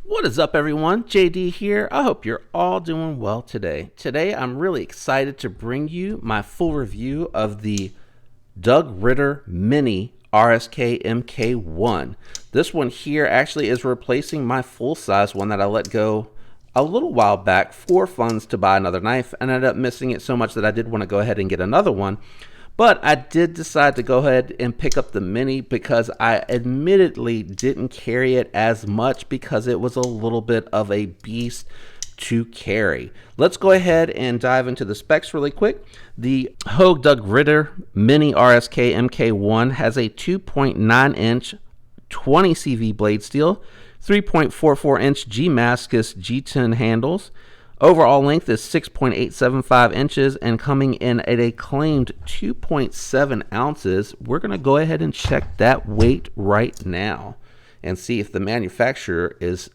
What is up, everyone? JD here. I hope you're all doing well today. Today, I'm really excited to bring you my full review of the Ritter Mini RSK MK1. This one here actually is replacing my full-size one that I let go a little while back for funds to buy another knife, and I ended up missing it so much that I did want to go ahead and get another one. But I did decide to go ahead and pick up the Mini because I admittedly didn't carry it as much because it was a little bit of a beast to carry. Let's go ahead and dive into the specs really quick. The Hogue Ritter Mini RSK MK1 has a 2.9 inch 20 CV blade steel, 3.44 inch G-Mascus G10 handles. Overall length is 6.875 inches and coming in at a claimed 2.7 ounces. We're going to go ahead and check that weight right now and see if the manufacturer is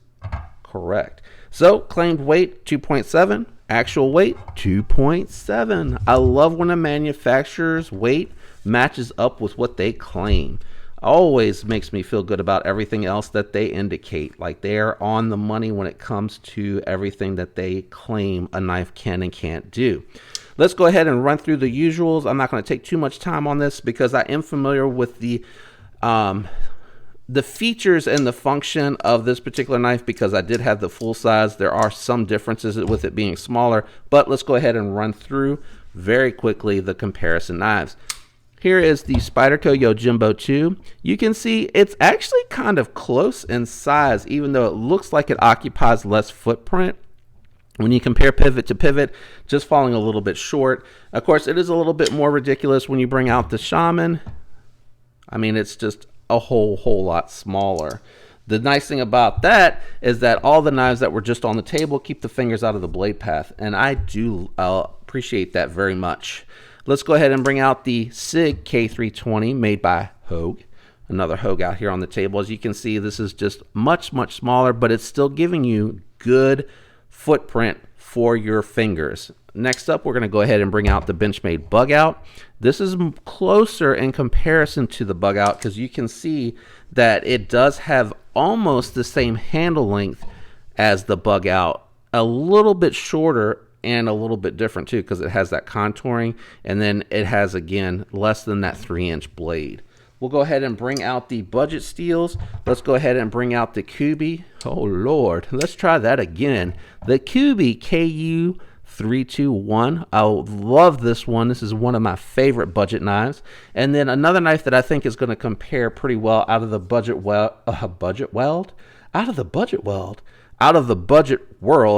correct. So claimed weight 2.7, actual weight 2.7. I love when a manufacturer's weight matches up with what they claim. Always makes me feel good about everything else that they indicate. Like they're on the money when it comes to everything that they claim a knife can and can't do. Let's go ahead and run through the usuals. I'm not going to take too much time on this because I am familiar with the features and the function of this particular knife because I did have the full size. There are some differences with it being smaller, but let's go ahead and run through very quickly the comparison knives. Here is the Spyderco Yojimbo 2. You can see it's actually kind of close in size, even though it looks like it occupies less footprint. When you compare pivot to pivot, just falling a little bit short. Of course, it is a little bit more ridiculous when you bring out the Shaman. I mean, it's just a whole lot smaller. The nice thing about that is that all the knives that were just on the table keep the fingers out of the blade path, and I do appreciate that very much. Let's go ahead and bring out the Sig K320 made by Hogue. Another Hogue out here on the table. As you can see, this is just much smaller, but it's still giving you good footprint for your fingers. Next up, we're going to go ahead and bring out the Benchmade Bug Out. This is closer in comparison to the Bug Out because you can see that it does have almost the same handle length as the Bug Out, a little bit shorter and a little bit different too because it has that contouring, and then it has again less than that 3-inch blade. We'll go ahead and bring out the budget steels. Let's go ahead and bring out the Kubi. Oh Lord, let's try that again. The Kubi KU321. I love this one. This is one of my favorite budget knives. And then another knife that I think is going to compare pretty well out of the budget world,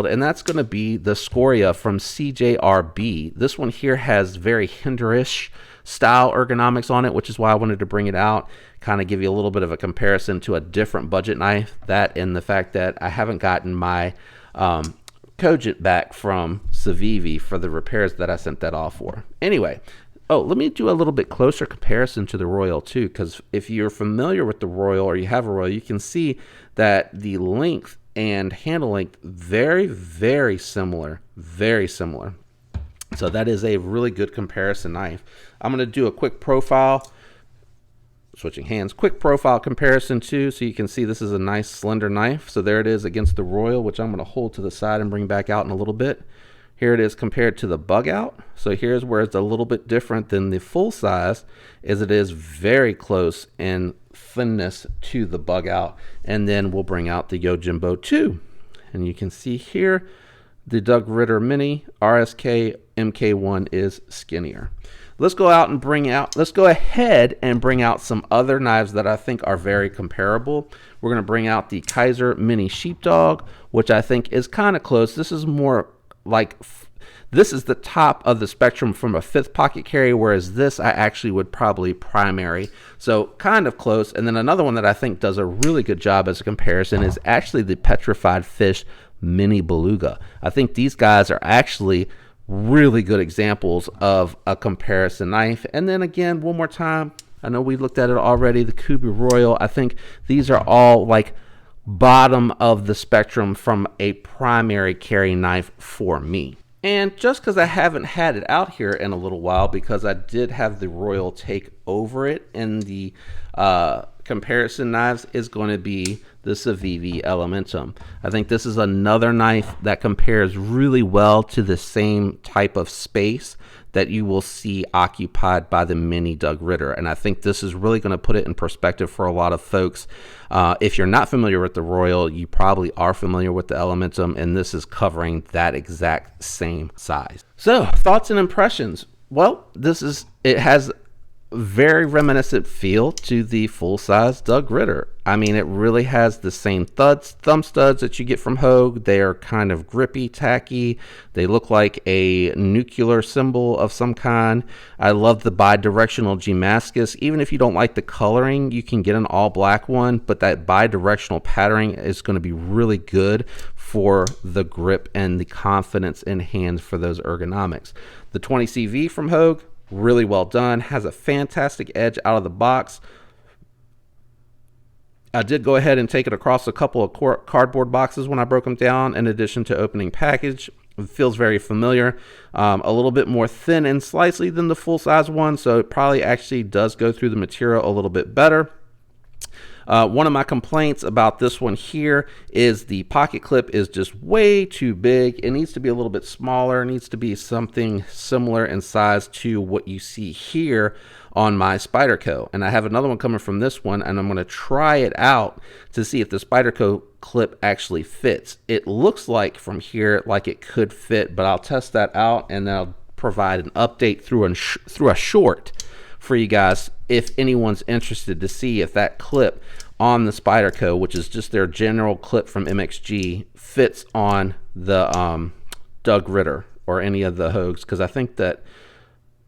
and that's going to be the Scoria from CJRB. This one here has very Hinderish style ergonomics on it, which is why I wanted to bring it out, kind of give you a little bit of a comparison to a different budget knife. That and the fact that I haven't gotten my Cogent back from Civivi for the repairs that I sent that off for. Anyway, let me do a little bit closer comparison to the Royal too, because if you're familiar with the Royal or you have a Royal, you can see that the length and handle length very similar. So that is a really good comparison knife. I'm going to do a quick profile, switching hands, quick profile comparison too, so you can see this is a nice slender knife. So there it is against the Royal, which I'm going to hold to the side and bring back out in a little bit. Here it is compared to the Bug Out. So here's where it's a little bit different than the full size, is it is very close in thinness to the Bug Out. And then we'll bring out the Yojimbo 2. And you can see here the Ritter Mini RSK MK1 is skinnier. Let's go ahead and bring out some other knives that I think are very comparable. We're going to bring out the Kaiser Mini Sheepdog, which I think is kind of close. This is more like, this is the top of the spectrum from a 5th pocket carry, whereas this I actually would probably primary. So kind of close. And then another one that I think does a really good job as a comparison is actually the Petrified Fish Mini Beluga. I think these guys are actually really good examples of a comparison knife. And then again, one more time, I know we looked at it already, the Kubi Royal. I think these are all like bottom of the spectrum from a primary carry knife for me. And just because I haven't had it out here in a little while, because I did have the Royal take over it in the comparison knives, is going to be the the Civivi Elementum. I think this is another knife that compares really well to the same type of space that you will see occupied by the Mini Doug Ritter. And I think this is really going to put it in perspective for a lot of folks. If you're not familiar with the Royal, you probably are familiar with the Elementum, and this is covering that exact same size. So, thoughts and impressions. Well, it has very reminiscent feel to the full-size Doug Ritter. I mean, it really has the same thumb studs that you get from Hogue. They are kind of grippy, tacky. They look like a nuclear symbol of some kind. I love the bi-directional Damascus. Even if you don't like the coloring, you can get an all-black one, but that bi-directional patterning is going to be really good for the grip and the confidence in hands for those ergonomics. The 20CV from Hogue, really well done, has a fantastic edge out of the box. I did go ahead and take it across a couple of cardboard boxes when I broke them down, in addition to opening package. It feels very familiar, a little bit more thin and slicey than the full-size one, so it probably actually does go through the material a little bit better. One of my complaints about this one here is the pocket clip is just way too big. It needs to be a little bit smaller. It needs to be something similar in size to what you see here on my Spyderco. And I have another one coming from this one, and I'm going to try it out to see if the Spyderco clip actually fits. It looks like from here like it could fit, but I'll test that out, and then I'll provide an update through a short for you guys if anyone's interested to see if that clip on the Spyderco, which is just their general clip from MXG, fits on the Doug Ritter or any of the Hogues, because I think that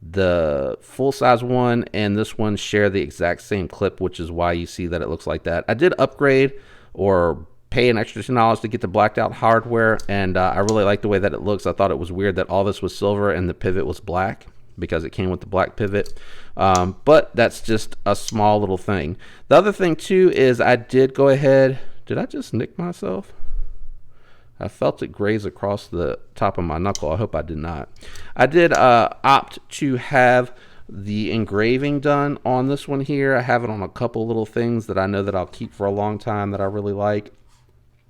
the full-size one and this one share the exact same clip, which is why you see that it looks like that. I did upgrade or pay an extra $10 to get the blacked out hardware, and I really like the way that it looks. I thought it was weird that all this was silver and the pivot was black, because it came with the black pivot, but that's just a small little thing. The other thing too is I did go ahead, did I just nick myself? I felt it graze across the top of my knuckle. I hope I did not. I did opt to have the engraving done on this one here. I have it on a couple little things that I know that I'll keep for a long time that I really like.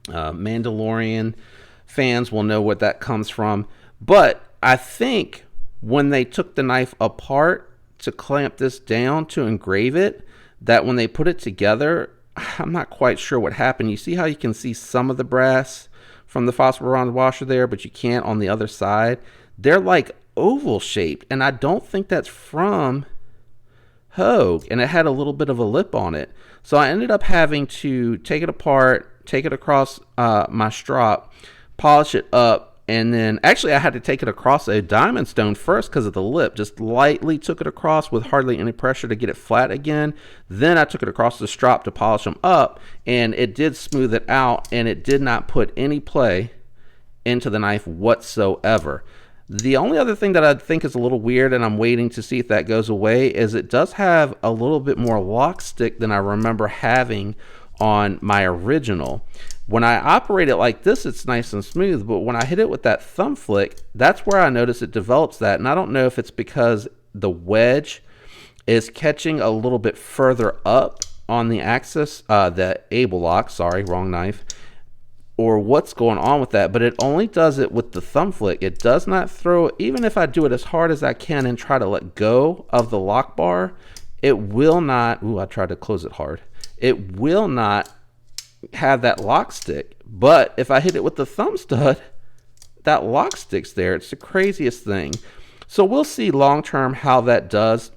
Mandalorian fans will know what that comes from, but I think when they took the knife apart to clamp this down to engrave it, that when they put it together, I'm not quite sure what happened. You see how you can see some of the brass from the phosphor bronze washer there, but you can't on the other side. They're like oval shaped, and I don't think that's from Hogue, and it had a little bit of a lip on it. So I ended up having to take it apart, take it across my strop, polish it up, and then actually I had to take it across a diamond stone first because of the lip. Just lightly took it across with hardly any pressure to get it flat again. Then I took it across the strop to polish them up, and it did smooth it out, and it did not put any play into the knife whatsoever. The only other thing that I think is a little weird, and I'm waiting to see if that goes away, is it does have a little bit more lock stick than I remember having on my original. When I operate it like this, it's nice and smooth, but when I hit it with that thumb flick, that's where I notice it develops that. And I don't know if it's because the wedge is catching a little bit further up on the axis, the able lock, sorry, wrong knife, or what's going on with that, but it only does it with the thumb flick. It does not throw, even if I do it as hard as I can and try to let go of the lock bar, it will not, ooh, I tried to close it hard. It will not have that lock stick, but if I hit it with the thumb stud, that lock stick's there. It's the craziest thing. So we'll see long term how that does.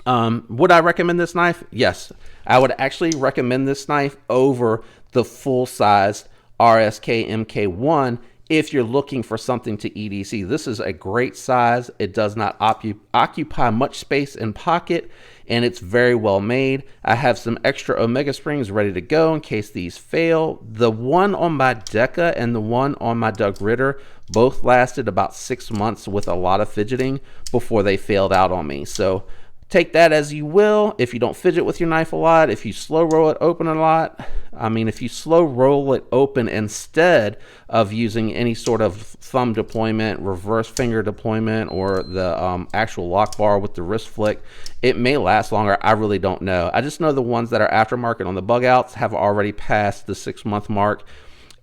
Would I recommend this knife? Yes, I would actually recommend this knife over the full-sized RSK MK1 if you're looking for something to EDC. This is a great size. It does not occupy much space in pocket, and it's very well made. I have some extra Omega springs ready to go in case these fail. The one on my Deca and the one on my Doug Ritter both lasted about 6 months with a lot of fidgeting before they failed out on me. So take that as you will. If you don't fidget with your knife a lot, if you slow roll it open a lot, if you slow roll it open instead of using any sort of thumb deployment, reverse finger deployment, or the actual lock bar with the wrist flick, it may last longer. I really don't know. I just know the ones that are aftermarket on the bug outs have already passed the 6-month mark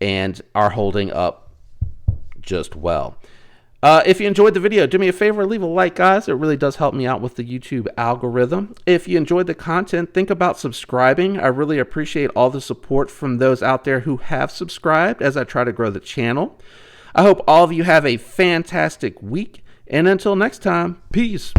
and are holding up just well. If you enjoyed the video, do me a favor, leave a like, guys. It really does help me out with the YouTube algorithm. If you enjoyed the content, think about subscribing. I really appreciate all the support from those out there who have subscribed as I try to grow the channel. I hope all of you have a fantastic week, and until next time, peace.